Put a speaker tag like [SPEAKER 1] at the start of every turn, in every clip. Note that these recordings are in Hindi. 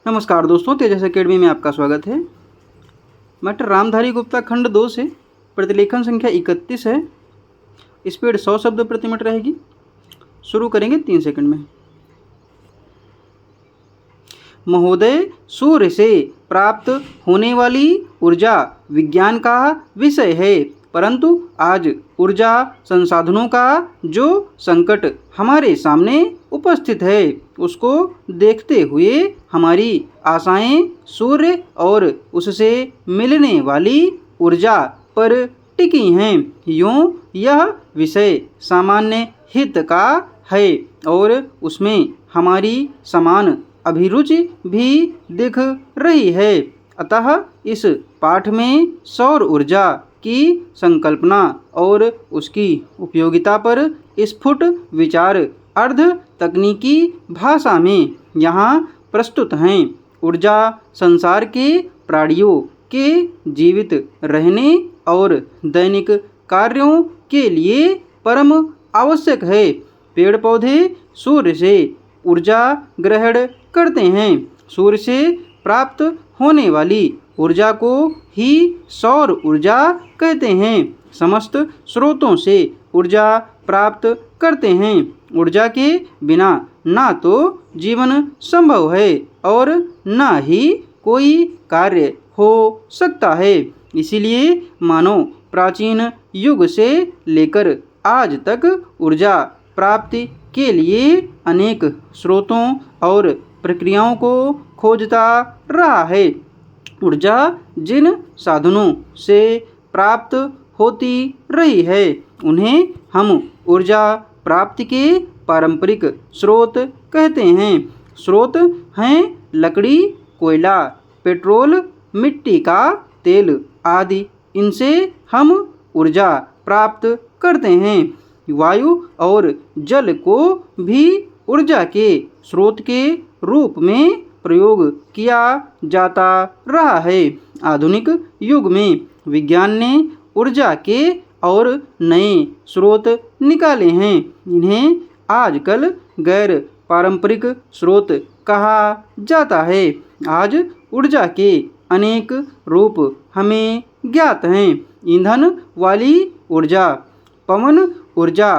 [SPEAKER 1] नमस्कार दोस्तों, तेजस एकेडमी में आपका स्वागत है। मैटर रामधारी गुप्ता खंड 2 से प्रतिलेखन संख्या 31 है। स्पीड 100 शब्द प्रति मिनट रहेगी। शुरू करेंगे 3 सेकंड में। महोदय, सूर्य से प्राप्त होने वाली ऊर्जा विज्ञान का विषय है, परंतु आज ऊर्जा संसाधनों का जो संकट हमारे सामने उपस्थित है उसको देखते हुए हमारी आशाएं सूर्य और उससे मिलने वाली ऊर्जा पर टिकी हैं। यूँ यह विषय सामान्य हित का है और उसमें हमारी समान अभिरुचि भी दिख रही है। अतः इस पाठ में सौर ऊर्जा की संकल्पना और उसकी उपयोगिता पर स्फुट विचार अर्ध तकनीकी भाषा में यहाँ प्रस्तुत हैं। ऊर्जा संसार के प्राणियों के जीवित रहने और दैनिक कार्यों के लिए परम आवश्यक है। पेड़ पौधे सूर्य से ऊर्जा ग्रहण करते हैं। सूर्य से प्राप्त होने वाली ऊर्जा को ही सौर ऊर्जा कहते हैं। समस्त स्रोतों से ऊर्जा प्राप्त करते हैं। ऊर्जा के बिना ना तो जीवन संभव है और ना ही कोई कार्य हो सकता है। इसीलिए मानव प्राचीन युग से लेकर आज तक ऊर्जा प्राप्ति के लिए अनेक स्रोतों और प्रक्रियाओं को खोजता रहा है। ऊर्जा जिन साधनों से प्राप्त होती रही है उन्हें हम ऊर्जा प्राप्ति के पारंपरिक स्रोत कहते हैं। स्रोत हैं लकड़ी, कोयला, पेट्रोल, मिट्टी का तेल आदि। इनसे हम ऊर्जा प्राप्त करते हैं। वायु और जल को भी ऊर्जा के स्रोत के रूप में प्रयोग किया जाता रहा है। आधुनिक युग में विज्ञान ने ऊर्जा के और नए स्रोत निकाले हैं। इन्हें आजकल गैर पारंपरिक स्रोत कहा जाता है। आज ऊर्जा के अनेक रूप हमें ज्ञात हैं। ईंधन वाली ऊर्जा, पवन ऊर्जा,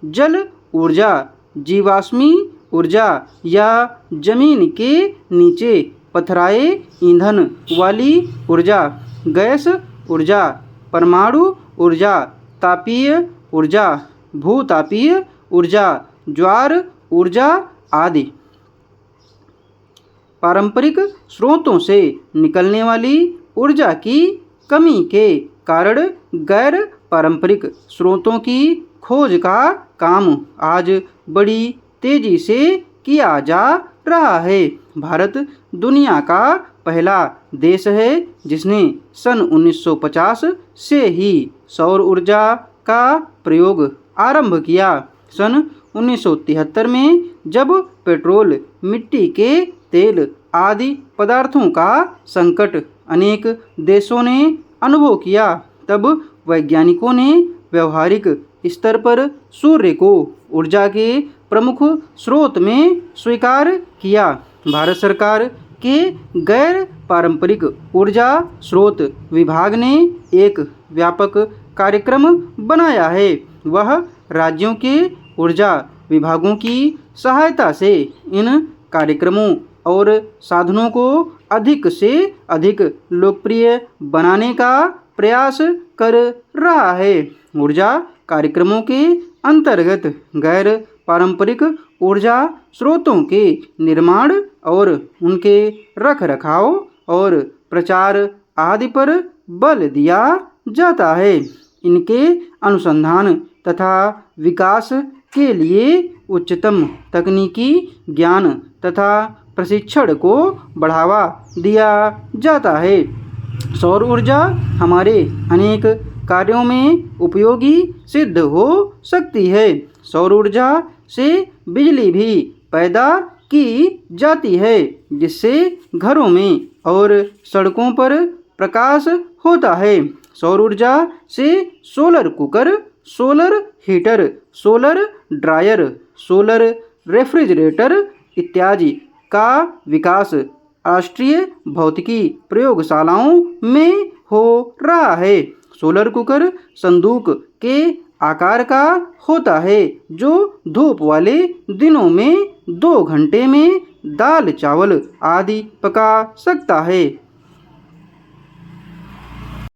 [SPEAKER 1] जल ऊर्जा, जीवाश्मी ऊर्जा या जमीन के नीचे पथराए ईंधन वाली ऊर्जा, गैस ऊर्जा, परमाणु ऊर्जा, तापीय ऊर्जा, भूतापीय ऊर्जा, ज्वार ऊर्जा आदि। पारंपरिक स्रोतों से निकलने वाली ऊर्जा की कमी के कारण गैर पारंपरिक स्रोतों की खोज का काम आज बड़ी तेजी से किया जा रहा है। भारत दुनिया का पहला देश है जिसने सन 1950 से ही सौर ऊर्जा का प्रयोग आरंभ किया। सन 1973 में जब पेट्रोल, मिट्टी के तेल आदि पदार्थों का संकट अनेक देशों ने अनुभव किया, तब वैज्ञानिकों ने व्यवहारिक स्तर पर सूर्य को ऊर्जा के प्रमुख स्रोत में स्वीकार किया। भारत सरकार के गैर पारंपरिक ऊर्जा स्रोत विभाग ने एक व्यापक कार्यक्रम बनाया है। वह राज्यों के ऊर्जा विभागों की सहायता से इन कार्यक्रमों और साधनों को अधिक से अधिक लोकप्रिय बनाने का प्रयास कर रहा है। ऊर्जा कार्यक्रमों के अंतर्गत गैर पारंपरिक ऊर्जा स्रोतों के निर्माण और उनके रखरखाव और प्रचार आदि पर बल दिया जाता है। इनके अनुसंधान तथा विकास के लिए उच्चतम तकनीकी ज्ञान तथा प्रशिक्षण को बढ़ावा दिया जाता है। सौर ऊर्जा हमारे अनेक कार्यों में उपयोगी सिद्ध हो सकती है। सौर ऊर्जा से बिजली भी पैदा की जाती है, जिससे घरों में और सड़कों पर प्रकाश होता है। सौर ऊर्जा से solar cooker, solar heater, solar dryer, solar refrigerator इत्यादि का विकास राष्ट्रीय भौतिकी प्रयोगशालाओं में हो रहा है। सोलर कुकर संदूक के आकार का होता है जो धूप वाले दिनों में 2 घंटे में दाल चावल आदि पका सकता है।